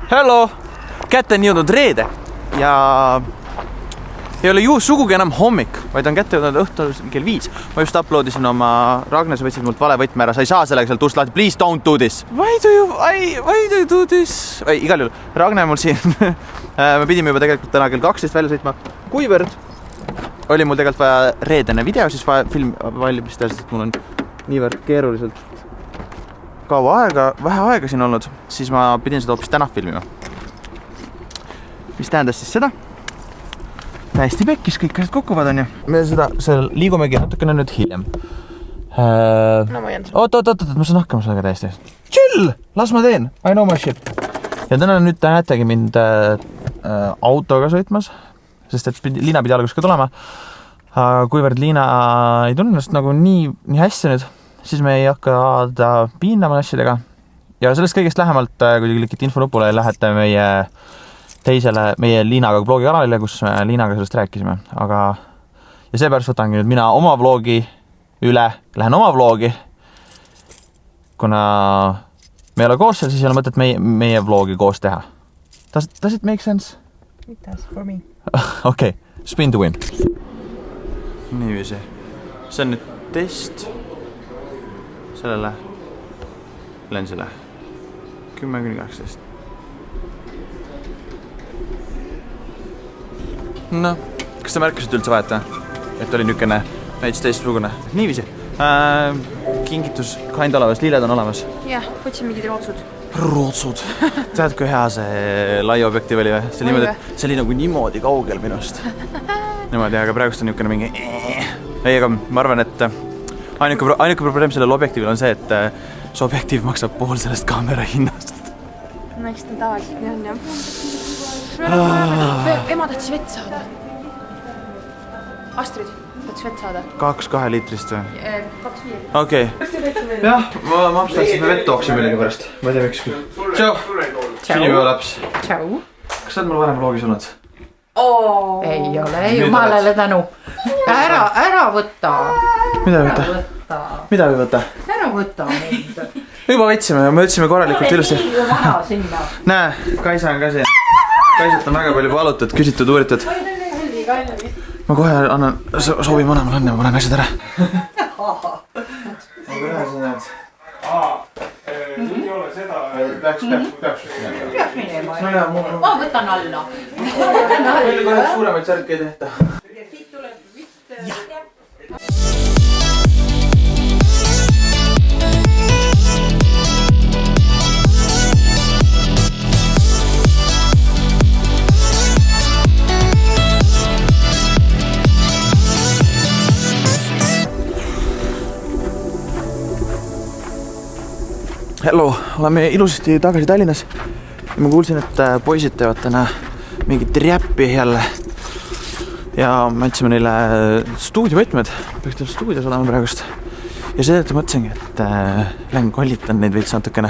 Hello! Kätte on jõudnud reede ja ei ole ju sugugi enam hommik, vaid on kätte jõudnud õhtul kell 5. Ma just uploadisin oma Ragnar, sa võtsid mult vale võtme ära, sa ei saa sellega sealt ust lahti. Please don't do this. Why do you do this? Igal juhul, Ragnar mul siin. Me pidime juba tegelikult täna kell 12 välja sõitma. Kuivõrd oli mul tegelikult vaja reedene video, siis vaja film valmist teha, sest mul on niivõrd keeruliselt vähe aega siin olnud, siis ma pidin seda hoopis täna filmima. Mis tähendas siis seda? Täiesti pekkis kõik asjad kukuvad on ju. Me liigumegi natukene nüüd hiljem. No ma jään. Oot, ma saan hakkama sellega täiesti. Chill! Las ma teen! I know my shit. Ja täna nüüd te näetegi mind autoga sõitmas, sest et Liina pidi alguses ka tulema. Kuivõrd Liina ei tunne ennast nagu nii hästi nüüd, siis me ei hakka ta piinama asjadega. Ja sellest kõigest lähemalt, kui te klikite infonupule, lähete meie Liinaga blogi kanalile, kus me Liinaga sellest rääkisime. Ja seepärast võtangi nüüd mina oma vlogi üle, lähen oma vlogi. Kuna me ei ole koos seal, siis ei ole mõtet meie vlogi koos teha. Does it make sense? It does for me. Okay, spin to win. Niiviisi. See on nüüd test sellele lensile 10-18. No, kas te märkasite üldse vahet, et oli niisugune näiteks teistsugune? Niiviisi. Kingitus kind olemas, lilled on olemas. Jah, võtsin mingid rootsud. Rootsud. Tead, kui hea see lai objektiiv oli või? See oli nagu niimoodi kaugel minust. Niimoodi, aga praegust on niisugune mingi... Ei, aga ma arvan, et ainuke probleem sellel objektiivil on see, et see objektiiv maksab pool sellest kaamera hinnast. No eks ta tavaliselt nii on, jah. Ema tahtis vett saada. Astrid tahtis vett saada. 2 liitrist või? 2-5. Okei. Jah, ma mõtlesin, et me vett tooksime millegi pärast. Ma ei tea, miks küll. Tšau! Sünnipäeva laps. Tšau! Kas sa oled mul varem vlogis olnud? Ei ole, jumalale tänu. Ära võtta. Mida ei võta? Mida ei võta? Ära võta mind. Juba võtsime korralikult ilusti. Ei vana sinna. Näe, Kaisa on ka siin. Kaisat on väga palju palutud, küsitud, uuritud. Ma kohe annan, soovin mõlemal õnne, ma panen asjad ära. Aga ühe sa näed. Ei ole seda. Peaks minema. Ma võtan alla. Meil kahjuks suuremaid särke ei tehta. Hello, oleme ilusasti tagasi Tallinnas. Ma kuulsin, et poisid teevad täna mingit räppi jälle. Ja me andsime neile stuudiovõtmed. Peaks teil stuudios olema praegust. Ja seetõttu mõtlesingi, et lähen kollitan neid veits natukene.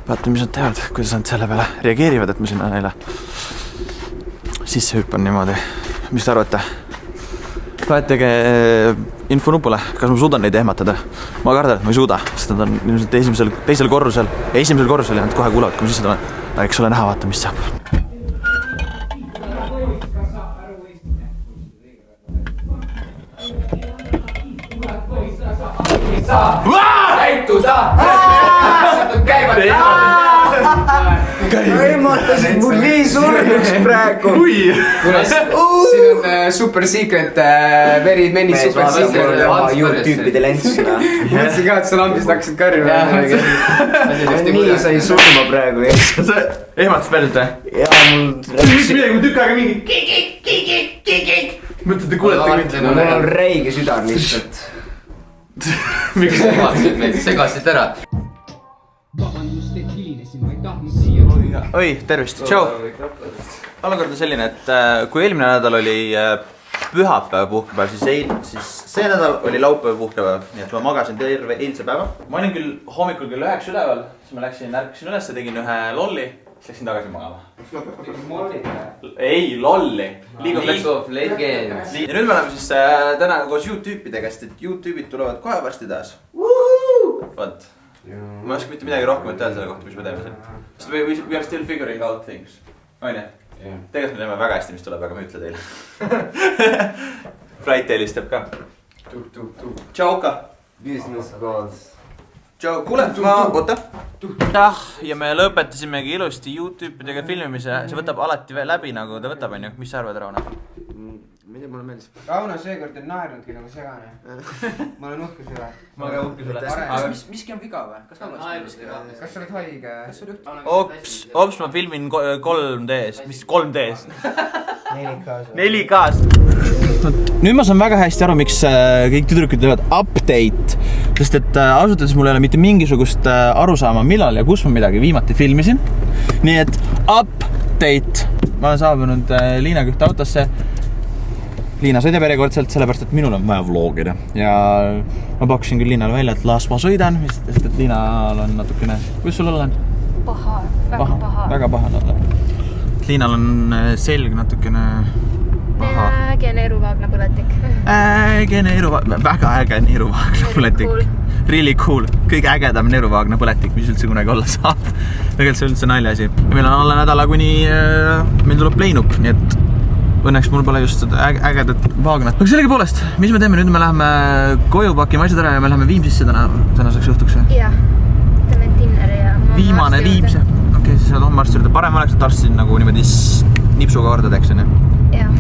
Vaatan, mis nad teevad, kuidas nad selle peale reageerivad, et ma sinna neile sisse hüppan niimoodi. Mis te arvate? Vahetage infonupule, kas ma suudan neid ehmatada. Ma kardan, et ma ei suuda, sest nad on teisel korrusel ja nad kohe kuulevad, kui ma sisse tulen. Aga eks ole näha, vaata, mis saab. Käituda! Käivad! Võimatasid mul nii surnuks praegu. Siin on super secret, very many super secret. YouTube-ide lensina. Mõtlesin ka, et sa lambist hakkasid karjuma. Nii sai surma praegu. Sa ehmatasid päriselt või? Ja mul... Mis midagi, kui tükk aega mingi mõtled, te kuulete mind. Mul on räige südar lihtsalt. Miks segasid ära? Oi, tervist, tšau. Olukord on selline, et kui eelmine nädal oli pühapäeva puhkepäev, siis see nädal oli laupäeva puhkepäev. Nii et ma magasin terve eilse päeva. Ma olin küll hommikul küll 9 üleval, siis ma ärkasin üles ja tegin ühe lolli, siis läksin tagasi magama. Ei, lolli. League of Legends. Ja nüüd me oleme siis täna koos YouTube'idega, sest et YouTube'id tulevad kohe varsti taas. Võt. ma ei oska mitte midagi rohkemat teha selle kohta, mis me teeme siin. Sest we are still figuring out things. Aine? Tegelikult me teeme väga hästi, mis tuleb, aga ma ütle teile. Flight helistab ka. Tšau, Oka. Business calls. Tšau, kuule, oota. Ja me lõpetasimegi ilusti YouTube'idega filmimise. See võtab alati veel läbi, nagu ta võtab, on ju. Mis sa arvad, Rauno? Mida mulle meeldis? Rauno seekord on naernudki nagu segane. Ma olen uhke süle. Ma ka uhke süle. Miski on viga või? Kas sa oled haige? Ops, ma filmin 3D's. Mis 3D's? 4K-s. 4K-s. Nüüd ma saan väga hästi aru, miks kõik tüdrukud teevad update. Sest et ausalt, mul ei ole mitte mingisugust arusaama, millal ja kus ma midagi viimati filmisin. Nii et update. Ma olen saabunud Liinaga ühte autosse. Liina sõidab järjekordselt, sellepärast, et minul on vaja vlogida. Ja ma pakkusin küll Liinale välja, et las ma sõidan, sest et Liinal on natukene... Kuidas sul olla on? Paha, väga paha. Väga paha on olla. Liinal on selg natukene paha. Äge neeruvaagna põletik. Väga äge neeruvaagna põletik. Really cool. Kõige ägedam neeruvaagna põletik, mis üldse kunagi olla saab. Tegelikult see üldse naljaasi. Meil on alla nädala, kuni meil tuleb pleinup, nii et õnneks mul pole just seda ägedat vaagnat. Aga sellegi poolest, mis me teeme? Nüüd me läheme koju pakime asjad ära ja me läheme Viimsisse tänaseks õhtuks. Jah, teeme dinneri ja viimane Viims. Okei, siis sa oled homme arsti juurde. Parem oleks, et arstid nagu niimoodi nipsuga korda teeks, on ju? Jah.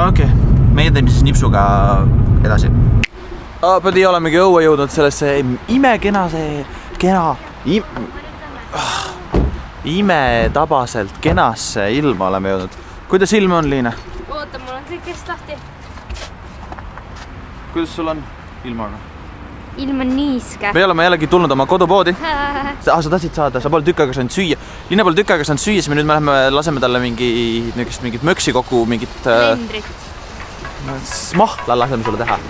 Okei, meie teeme siis nipsuga edasi. Pidi olemegi õue jõudnud sellesse imetabaselt kenasse ilma oleme jõudnud. Kuidas ilm on, Liina? Oota, mul on kõigest lahti. Kuidas sul on ilmaga? Ilm on niiske. Me oleme jällegi tulnud oma kodupoodi. Sa tahtsid saada, sa pole tükk aega saanud süüa. Liina pole tükk aega saanud süüa, siis me nüüd laseme talle mingit möksi kokku, mingit... Lendrit. Mahla laseme sulle teha.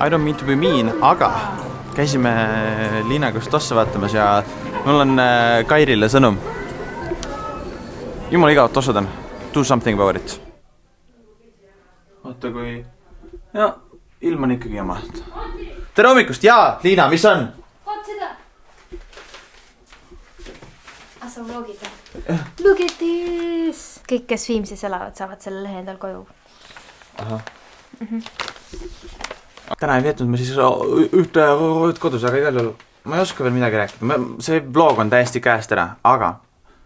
I don't mean to be mean, aga käisime Liinaga just tossa vaatamas ja mul on Kairile sõnum. Jumala igavat tossad on. Do something about it. Oota kui... Ja, ilm on ikkagi jama. Tere hommikust! Jaa, Liina, mis on? Vaat seda! Sa vlogid. Look at this! Kõik, kes Viimsis elavad, saavad selle lehe endal koju. Aha. Täna ei veetnud me siis ühte kodus, aga igal juhul ma ei oska veel midagi rääkida. See vlog on täiesti käest ära, aga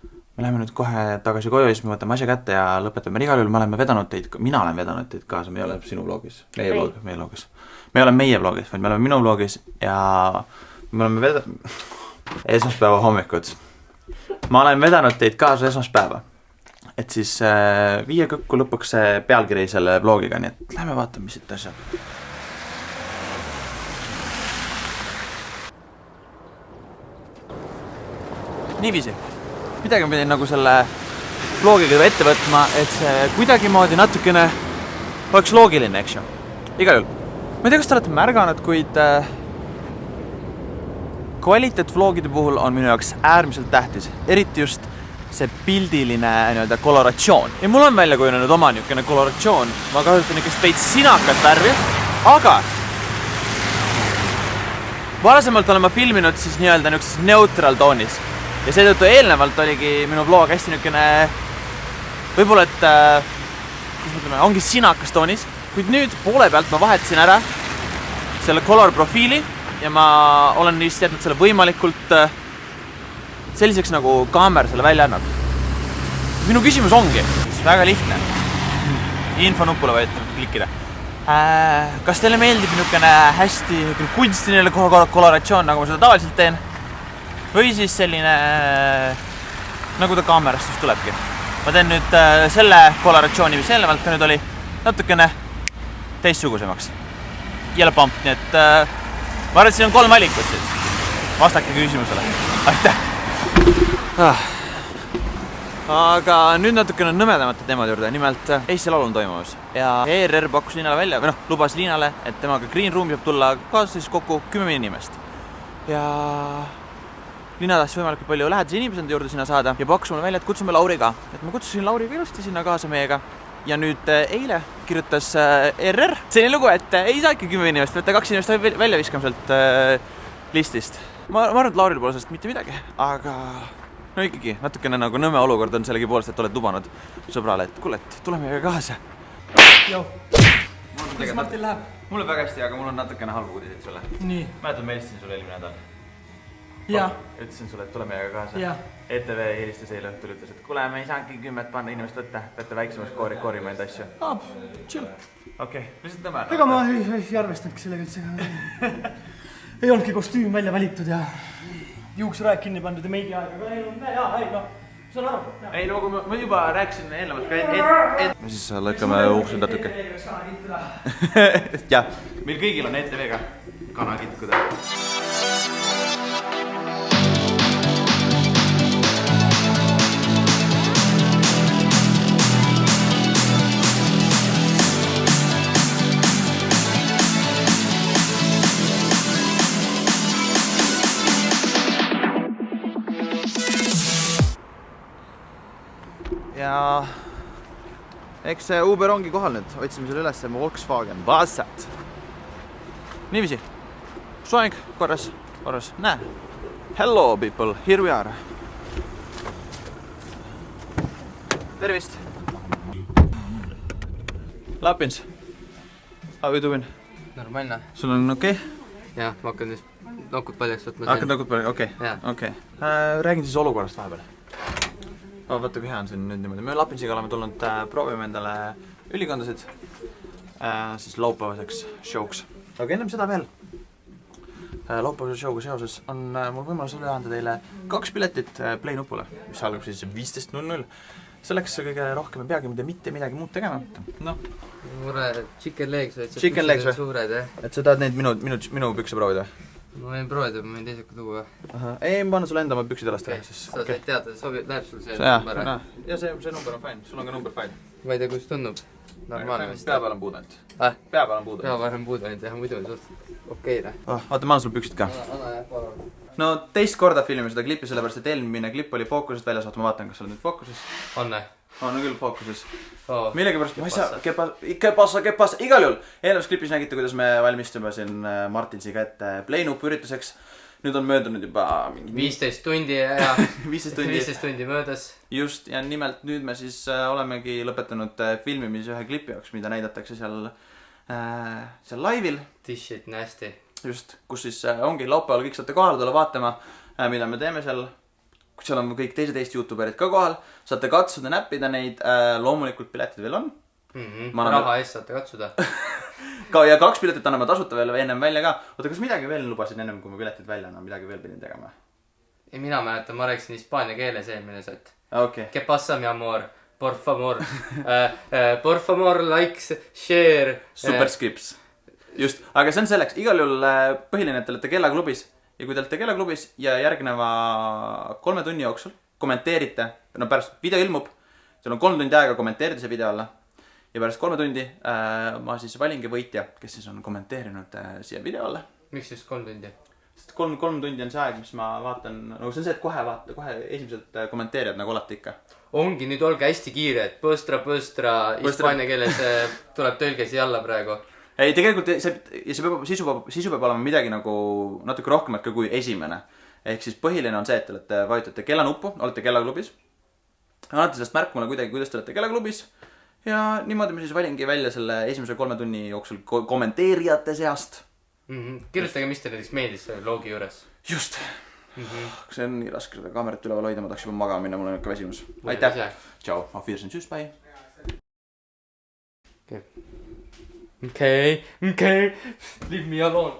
me läheme nüüd kohe tagasi koju ja siis me võtame asja kätte ja lõpetame. Igal juhul me oleme vedanud teid, mina olen vedanud teid kaasa, me ei ole sinu vlogis, meie vlogis. Me ei ole meie vlogis, vaid me oleme minu vlogis ja me oleme vedanud esmaspäeva hommikud. Ma olen vedanud teid kaasa esmaspäeva, et siis viia kõkku lõpuks see pealkiri selle vlogiga, nii et lähme vaatame, mis siit asja. Niiviisi. Midagi ma pidin nagu selle vlogiga ette võtma, et see kuidagimoodi natukene oleks loogiline, eks ju. Igal juhul. Ma ei tea, kas te olete märganud, kuid kvaliteetvlogide puhul on minu jaoks äärmiselt tähtis. Eriti just see pildiline koloratsioon. Ja mul on välja kujunenud oma niisugune koloratsioon. Ma kasutan niisugust veits sinakat värvi, aga varasemalt olen ma filminud siis niisugustes neutral toonis. Ja seetõttu eelnevalt oligi minu vlog hästi niisugune, võib-olla, et ongi sinakas toonis, kuid nüüd poole pealt ma vahetasin ära selle color profiili ja ma olen vist jätnud selle võimalikult selliseks nagu kaamera selle välja annab. Minu küsimus ongi, väga lihtne, infonupule vajutada, klikkida. Kas teile meeldib niisugune hästi kunstiline koloratsioon, nagu ma seda tavaliselt teen? Või siis selline, nagu ta kaamerast just tulebki. Ma teen nüüd selle koloratsiooni, mis eelnevalt ka nüüd oli, natukene teistsugusemaks. Jälle pump, nii et ma arvan, et siin on 3 valikut siis. Vastake küsimusele. Aitäh! aga nüüd natukene nõmedamate teemade juurde, nimelt Eesti Laul on toimumas ja ERR pakkus Liinale välja, või noh, lubas Liinale, et temaga Green Room saab tulla kaasa siis kokku 10 inimest. Ja Liina tahtis võimalikult palju lähedasi inimesi enda juurde sinna saada ja pakkus mulle välja, et kutsume Lauri ka. Et ma kutsusin Lauri ka ilusti sinna kaasa meiega ja nüüd eile kirjutas ERR selline lugu, et ei saa ikka 10 inimest, peate 2 inimest välja viskama sealt listist. Ma arvan, et Lauril pole sellest mitte midagi, aga no ikkagi, natukene nagu nõme olukord on sellegi poolest, et oled lubanud sõbrale, et kuule, et tule meiega kaasa. Jau, kuidas Martin läheb? Mul on väga hästi, aga mul on natukene halbu uudiseid sulle. Nii. Mäletad, ma helistasin sulle eelmine nädal. Ja. Ütlesin sulle, et tule meiega kaasa. Ja. ETV helistas eile õhtul, ütles, et kuule, me ei saanudki 10 panna inimest võtta, peate väiksemas koorima enda asju. Chill. Okei, lihtsalt nõme. Ega ma ei arvestanudki sellega üldse. Ei olnudki kostüüm välja valitud ja juuksuraeg kinni pandud ja meigi aega, aga ei, no, saan aru. Ei, no kui ma juba rääkisin eelnevalt ka, me siis lõikame uksed natuke. Jah, meil kõigil on ETV-ga kana kitkuda. Ja eks see Uber ongi kohal nüüd, otsime selle üles, Volkswagen Passat. Niiviisi, soeng korras, näe. Hello people, here we are. Tervist. Lapins, how you doing? Normaalne. Sul on okei? Jah, ma hakkan just nokkud paljaks võtma. Hakkad nokkud paljaks, okei. Räägin siis olukorrast vahepeal. Vaata, kui hea on siin nüüd niimoodi. Me Lapinsiga oleme tulnud proovime endale ülikondasid siis laupäevaseks showks. Aga ennem seda veel laupäevase showga seoses on mul võimalus üle anda teile 2 piletit Play nupule, mis algab siis 15.00. Selleks kõige rohkem ei peagi mitte midagi muud tegema. Noh. Mure chicken legs, et chicken legs või? Suured, et sa tahad neid minu pükse proovida? Ma võin proovida, ma võin teisega tuua. Ei, ma annan sulle enda oma püksid jalast teha siis. Sa said teada, läheb sul see number? Ja see number on fine, sul on ka number fine. Ma ei tea, kus tundub. Normaalne vist. Pea peal on puudu ainult. Pea peal on puudu. Pea peal on puudu ainult, jah, muidu on suht okeine. Vaata, ma annan sulle püksid ka. Anna jah, palun. No teist korda filmime seda klippi, sellepärast et eelmine klipp oli fookusest väljas, ma vaatan, kas sa oled nüüd fookuses. On küll fookuses. Oh, millegipärast, ma ei saa, kepassa, igal juhul. Eelmises klipis nägite, kuidas me valmistume siin Martinsiga ette Play nupu ürituseks. Nüüd on möödunud juba 15 tundi ja 15 tundi möödas. Just, ja nimelt nüüd me siis olemegi lõpetanud filmimise ühe klipi jaoks, mida näidatakse seal laivil. This shit nasty. Just, kus siis ongi laupäeval kõik saate kohale tulla vaatama, mida me teeme seal. Seal on kõik teised Eesti YouTuberid ka kohal. Saate katsuda, näppida neid. Loomulikult piletid veel on. Raha eest saate katsuda. Ja 2 piletit anname tasuta veel ennem välja ka. Oota, kas midagi veel lubasin ennem, kui ma piletid välja annan? Midagi veel pidin tegema? Ei, mina mäletan, ma rääkisin hispaania keeles eelmine sott. Okay. Que pasa, mi amor? Por favor. Por favor, likes, share. Super skips. Just, aga see on selleks. Igal juhul põhiline, et te olete Kellaklubis. Ja kui te olete Kellaklubis ja järgneva 3 tunni jooksul kommenteerite, no pärast video ilmub, seal on 3 tundi aega kommenteerida see video alla ja pärast 3 tundi ma siis valingi võitja, kes siis on kommenteerinud siia video alla. Miks just 3 tundi? Sest 3 tundi on see aeg, mis ma vaatan, no see on see, et kohe esimesed kommenteerijad nagu alati ikka. Ongi, nüüd olge hästi kiire, et põstra hispaania keeles tuleb tõlge siia alla praegu. Ei, tegelikult sisu peab olema midagi nagu natuke rohkemat ka kui esimene. Ehk siis põhiline on see, et te olete vajutate kellanuppu, olete Kellaklubis. Annate sellest märku mulle kuidagi, kuidas te olete Kellaklubis. Ja niimoodi me siis valingi välja selle esimese 3 tunni jooksul kommenteerijate seast. Kirjutage, mis te näiteks meeldis selle loogi juures. Just. See on nii raske seda kaamerat üleval hoida, ma tahaks juba magama minna, mul on ikka väsimus. Aitäh. Tšau, auf Wiedersehen, tschüss, bye. Okay, leave me alone.